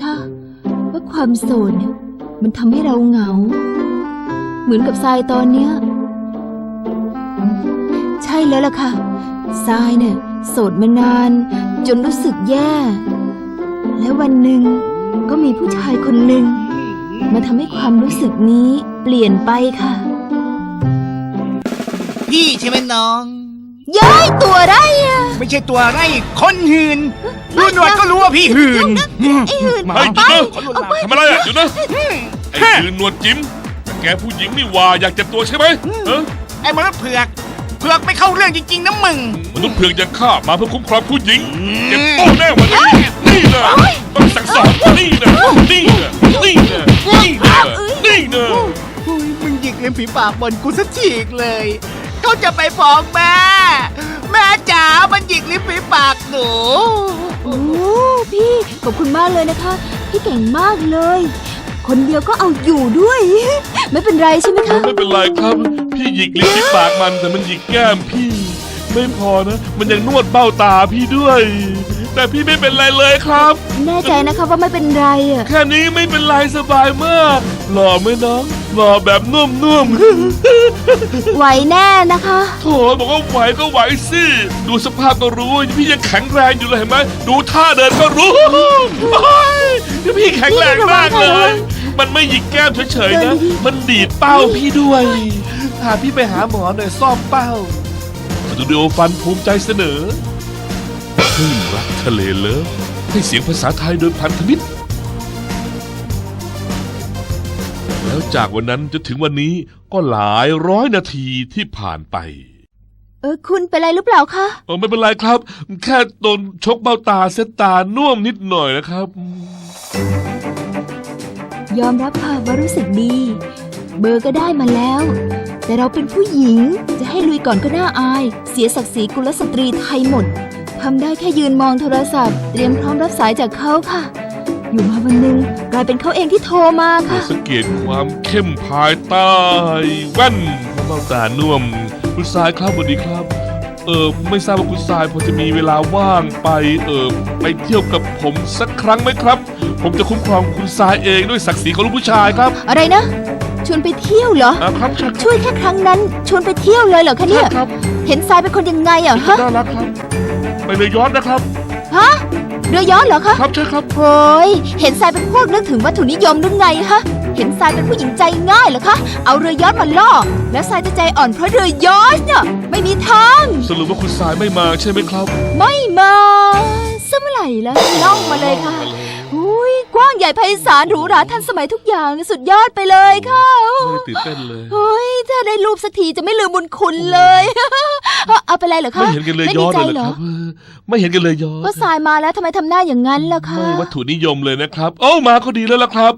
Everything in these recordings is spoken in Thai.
คะว่าความโสดเนี่ยมันทำให้เราเหงาเหมือนกับทรายตอนเนี้ยใช่แล้วล่ะค่ะทรายเนี่ยโสดมานานจนรู้สึกแย่และวันหนึ่งก็มีผู้ชายคนหนึ่งมาทำให้ความรู้สึกนี้เปลี่ยนไปค่ะพี่ใช่ไหมน้องย้ายตัวไรอะไม่ใช่ตัวไรคนหื่นดูหนวดก็รู้ว่าพี่หื่นไอ้หื่นไปทำอะไรอ่ะอยู่นะไอ้หื่นหนวดจิ้มแกผู้หญิงนี่ว่าอยากเจ็บตัวใช่ไหมไอ้มนุษย์เผือกไม่เข้าเรื่องจริงๆนะมึงมนุษย์เผือกยังฆ่ามาเพื่อคุ้มครองผู้หญิงเจ็บโต้แน่วันนี้นี่นะต้องสั่งสอนนี่นะนี่นะนี่นะนี่นะนี่นะมึงหยิกริมฝีปากบนกูซะฉีกเลยเขาจะไปฟ้องแม่จ๋ามันหยิกริมฝีปากหนูโอ้พี่ขอบคุณมากเลยนะคะพี่เก่งมากเลยคนเดียวก็เอาอยู่ด้วยไม่เป็นไรใช่ไหมคะไม่เป็นไรครับพี่หยิกลิ้นที่ปากมันแต่มันหยิกแก้มพี่ไม่พอนะมันยังนวดเบ้าตาพี่ด้วยแต่พี่ไม่เป็นไรเลยครับแน่ใจนะคะว่าไม่เป็นไรอ่ะแค่นี้ไม่เป็นไรสบายมากหล่อไหมน้องหล่อแบบนุ่มไหวแน่นะคะโถบอกว่าไหวก็ไหวสิดูสภาพก็รู้พี่ยังแข็งแรงอยู่เลยเห็นไหมดูท่าเดินก็รู้พี่แข็งแรงมากเลยมันไม่หยิกแก้มเฉยๆนะมันดีดเป้าพี่ด้วยพาพี่ไปหาหมอหน่อยซ่อมเป้าสตูดิโอฟันภูมิใจเสนอคลื่นรักทะเลเลิฟให้เสียงภาษาไทยโดยพันธมิตรแล้วจากวันนั้นจนถึงวันนี้ก็หลายร้อยนาทีที่ผ่านไปคุณเป็นไรหรือเปล่าคะไม่เป็นไรครับแค่โดนชกเบ้าตาเส้นตาน่วมนิดหน่อยนะครับยอมรับค่ะว่ารู้สึกดีเบอร์ก็ได้มาแล้วแต่เราเป็นผู้หญิงจะให้ลุยก่อนก็น่าอายเสียศักดิ์ศรีกุลสตรีไทยหมดทำได้แค่ยืนมองโทรศัพท์เตรียมพร้อมรับสายจากเขาค่ะอยู่มาวันหนึ่งกลายเป็นเขาเองที่โทรมาค่ะสังเกตความเข้มภายใต้แว่นเบ้าตาน่วมคุณทรายครับสวัสดีครับไม่ทราบว่าคุณทรายพอจะมีเวลาว่างไปเที่ยวกับผมสักครั้งไหมครับผมจะคุ้มครองคุณทรายเองด้วยศักดิ์ศรีของลูกผู้ชายครับอะไรนะชวนไปเที่ยวเหรอครับช่วยแค่ครั้งนั้นชวนไปเที่ยวเลยเหรอคะเนี่ยเห็นทรายเป็นคนยังไงอ่ะฮะน่ารักครับไปเรือยอชต์นะครับฮะเรือยอชต์เหรอคะครับใช่ครับโอ้ยเห็นทรายเป็นพวกนึกถึงวัตถุนิยมหรือไงฮะเห็นทรายเป็นผู้หญิงใจง่ายเหรอคะเอาเรือยอชต์มาล่อแล้วทรายจะใจอ่อนเพราะเรือยอชต์เนี่ยไม่มีทางสรุปว่าคุณทรายไม่มาใช่ไหมครับไม่มาสักเมื่อไหร่แล้วล่องมาเลยค่ะอุ้ยกว้างใหญ่ไพศาลหรูหราทันสมัยทุกอย่างสุดยอดไปเลยค่ะไม่ตื่นเต้นเลยโอ้ยถ้าได้รูปสักทีจะไม่ลืมบุญคุณเลยเอาไปเลยเหรอคะไม่เห็นกันเลยยอดเลยครับไม่เห็นกันเลยยอดก็ทรายมาแล้วทำไมทำหน้าอย่างนั้นล่ะคะไม่วัตถุนิยมเลยนะครับมาก็ดีแล้วล่ะครับ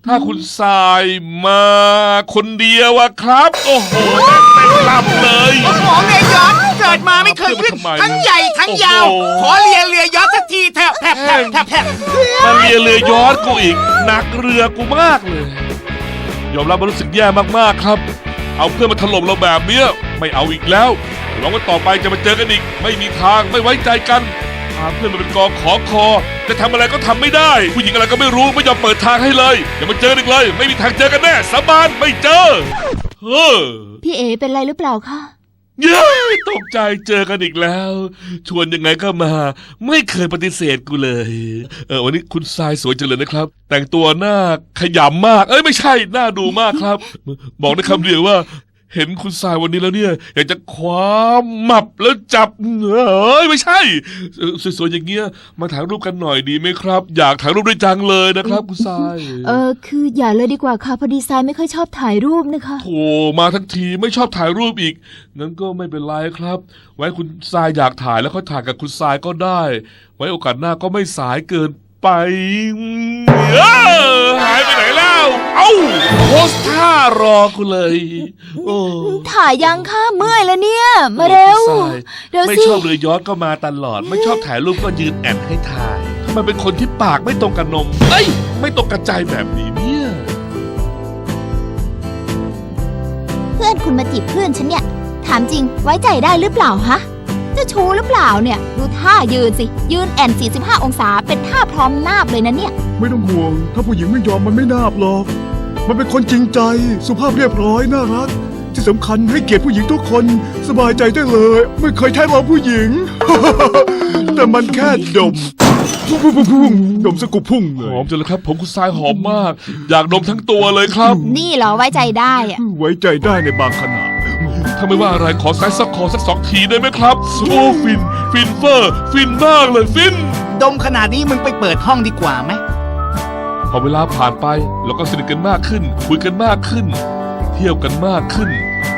ถ้าคุณทรายมาคนเดียวอะครับโอ้โหเป็นลำเลยโอ้โหเรือยอชต์เกิดมาไม่เคยขึ้นทั้งใหญ่ทั้งยาวขอเรือยอชต์สักทีแทบมาเรือยอชต์กูอีกหนักเรือกูมากเลยยอมรับว่ารู้สึกแย่มากๆครับเอาเพื่อนมาถล่มเราแบบนี้ไม่เอาอีกแล้วหวังว่าต่อไปจะมาเจอกันอีกไม่มีทางไม่ไว้ใจกันพาเพื่อนมาเป็นกองขอคอจะทำอะไรก็ทำไม่ได้ผู้หญิงอะไรก็ไม่รู้ไม่ยอมเปิดทางให้เลยอย่ามาเจออีกเลยไม่มีทางเจอกันแน่สาบานไม่เจอพี่เอเป็นไรหรือเปล่าคะเย้ตกใจเจอกันอีกแล้วชวนยังไงก็มาไม่เคยปฏิเสธกูเลยวันนี้คุณทรายสวยจังเลยนะครับแต่งตัวหน้าขยำมากไม่ใช่หน้าดูมากครับบอกได้คำเดียวว่าเห็นคุณทรายวันนี้แล้วเนี่ยอยากจะคว้าหมับแล้วจับไม่ใช่สวยๆอย่างเงี้ยมาถ่ายรูปกันหน่อยดีไหมครับอยากถ่ายรูปด้วยจังเลยนะครับคุณทรายคืออย่าเลยดีกว่าค่ะพอดีทรายไม่ค่อยชอบถ่ายรูปนะคะโธ่มาทั้งทีไม่ชอบถ่ายรูปอีกงั้นก็ไม่เป็นไรครับไว้คุณทรายอยากถ่ายแล้วค่อยถ่ายกับคุณทรายก็ได้ไว้โอกาสหน้าก็ไม่สายเกินไปหายไปไหนแล้วโพสท่ารอกูเลยถ่ายยังค่ะเมื่อยแล้วเนี่ยมาเร็วไม่ชอบเรือยอชต์ก็มาตลอดไม่ชอบถ่ายรูปก็ยืนแอนให้ถ่ายทำไมเป็นคนที่ปากไม่ตรงกันนมไม่ตรงกันใจแบบนี้เนี่ยเพื่อนคุณมาจีบเพื่อนฉันเนี่ยถามจริงไว้ใจได้หรือเปล่าฮะจะชูหรือเปล่าเนี่ยดูท่ายืนสิยืนแอน45 องศาเป็นท่าพร้อมนาบเลยนะเนี่ยเห ไม่ต้องห่วงถ้าผู้หญิงไม่ยอมมันไม่น่าบหรอกมันเป็นคนจริงใจสุภาพเรียบร้อยน่ารักที่สำคัญให้เกียรติผู้หญิงทุกคนสบายใจได้เลยไม่เคยแท้รองผู้หญิง แต่มันแค่ดมพุ่งดมสกุบพุ่งเล หอย มจังเลยครับ ผมคุณทรายหอมมาก อยากดมทั้งตัวเลยครับ นี่เหรอไว้ใจได้อะ ไว้ใจได้ในบางขณะ ถ้าไม่ว่าอะไรขอสายสักสองทีได้ไหมครับโอ้ฟินเฟอร์ฟินมากเลยฟิน ดมขนาดนี้มึงไปเปิดห้องดีกว่าไหม พอเวลาผ่านไปเราก็สนิทกันมากขึ้น คุยกันมากขึ้น เที่ยวกันมากขึ้น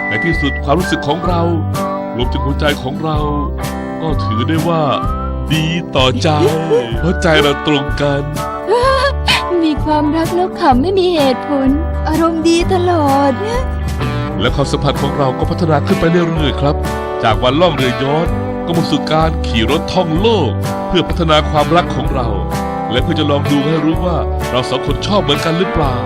ในที่สุดความรู้สึกของเรารวมถึงหัวใจของเรา ก็ถือได้ว่า ดีต่อใจเพราะใจเราตรงกัน มีความรักแล้วขำไม่มีเหตุผล อารมณ์ดีตลอด และความสัมพันธ์ของเราก็พัฒนาขึ้นไปเรื่อยๆครับ จากวันล่องเรือยอชต์ก็มาสู่การขี่รถท่องโลก เพื่อพัฒนาความรักของเรา และเพื่อจะลองดูให้รู้ว่าเราสองคนชอบเหมือนกันหรือเปล่า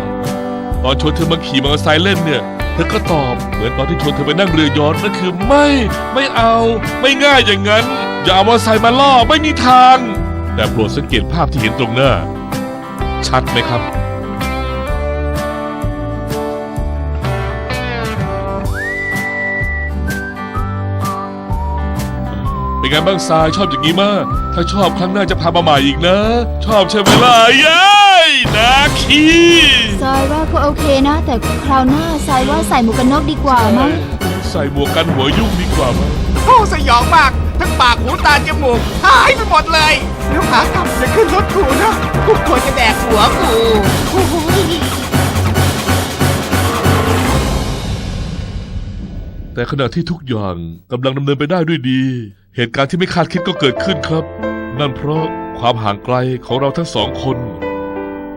ตอนชวนเธอมาขี่มอเตอร์ไซค์เล่นเนี่ยเธอก็ตอบเหมือนตอนที่ชวนเธอไปนั่งเรือยอชต์นั่นคือไม่เอาไม่ง่ายอย่างนั้น อย่าเอามอเตอร์ไซค์มาล่อไม่มีทาง แต่โปรดสังเกตภาพที่เห็นตรงหน้า ชัดไหมครับ เป็นไงบ้างทรายชอบอย่างนี้มากถ้าชอบครั้งหน้าจะพามาใหม่อีกนะ ชอบใช่ไหมล่ะเย้นาคี ทรายว่าก็โอเคนะ แต่คราวหน้าทรายว่าใส่หมวกกันน็อกดีกว่ามั้ง ใส่หมวกกันหัวยุ่งดีกว่ามั้ง โอ้สยองมากทั้งปากหูตาจมูกหายไปหมดเลยแล้วขากลับอย่าขึ้นรถกูนะกูควรจะแดกหัวกูโอ้โห แต่ขณะที่ทุกอย่างกำลังดำเนินไปได้ด้วยดี เหตุการณ์ที่ไม่คาดคิดก็เกิดขึ้นครับ นั่นเพราะความห่างไกลของเราทั้งสองคน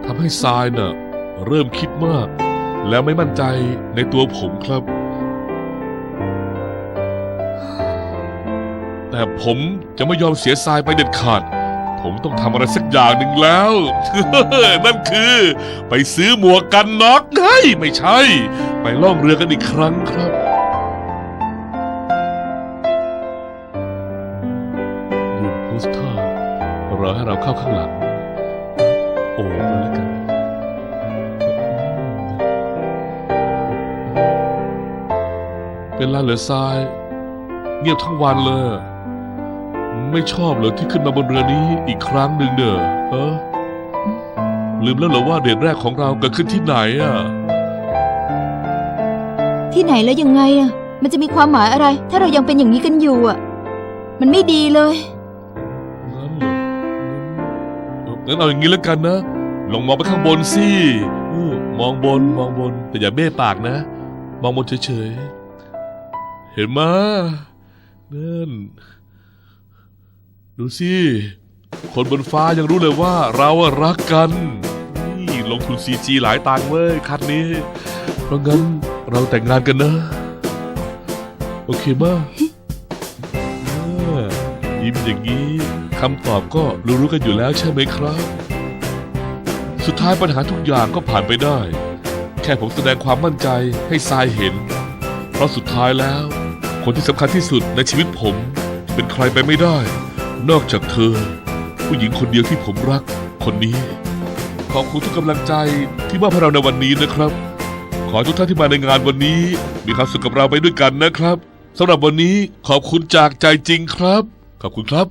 ทำให้ทรายน่ะเริ่มคิดมาก แล้วไม่มั่นใจในตัวผมครับ แต่ผมจะไม่ยอมเสียทรายไปเด็ดขาด ผมต้องทำอะไรสักอย่างหนึ่งแล้ว นั่นคือไปซื้อหมวกกันน็อกเฮ้ยไม่ใช่ ไปล่องเรือกันอีกครั้งครับยืนโพสท่ารอให้เราเข้าข้างหลัง โอ้มาแล้วกันเป็นไรเหรอทราย เงียบทั้งวันเลยไม่ชอบเหรอที่ขึ้นมาบนเรือนี้อีกครั้งหนึ่งเนอะลืมแล้วเหรอว่าเดทแรกของเราเกิดขึ้นที่ไหนอ่ะ ที่ไหนแล้วยังไงอะมันจะมีความหมายอะไร ถ้าเรายังเป็นอย่างนี้กันอยู่อะมันไม่ดีเลย งั้นเหรองั้นเอาอย่างนี้แล้วกันนะลองมองไปข้างบนสิมองบนแต่อย่าเบ้ปากนะ มองบนเฉยๆเห็นมั้ยนั่นดูสิคนบนฟ้ายังรู้เลยว่าเรารักกันนี่ลงทุน CG หลายตังค์เว้ยคันนี้เพราะงั้นเราแต่งงานกันนะโอเคมั้ยยิ้มอย่างนี้คำตอบก็รู้กันอยู่แล้วใช่ไหมครับสุดท้ายปัญหาทุกอย่างก็ผ่านไปได้แค่ผมแสดงความมั่นใจให้ทรายเห็นเพราะสุดท้ายแล้วคนที่สำคัญที่สุดในชีวิตผมเป็นใครไปไม่ได้นอกจากเธอผู้หญิงคนเดียวที่ผมรักคนนี้ขอบคุณทุกกำลังใจที่มอบให้เราในวันนี้นะครับขอทุกท่านที่มาในงานวันนี้มีความสุขกับเราไปด้วยกันนะครับสำหรับวันนี้ขอบคุณจากใจจริงครับขอบคุณครับ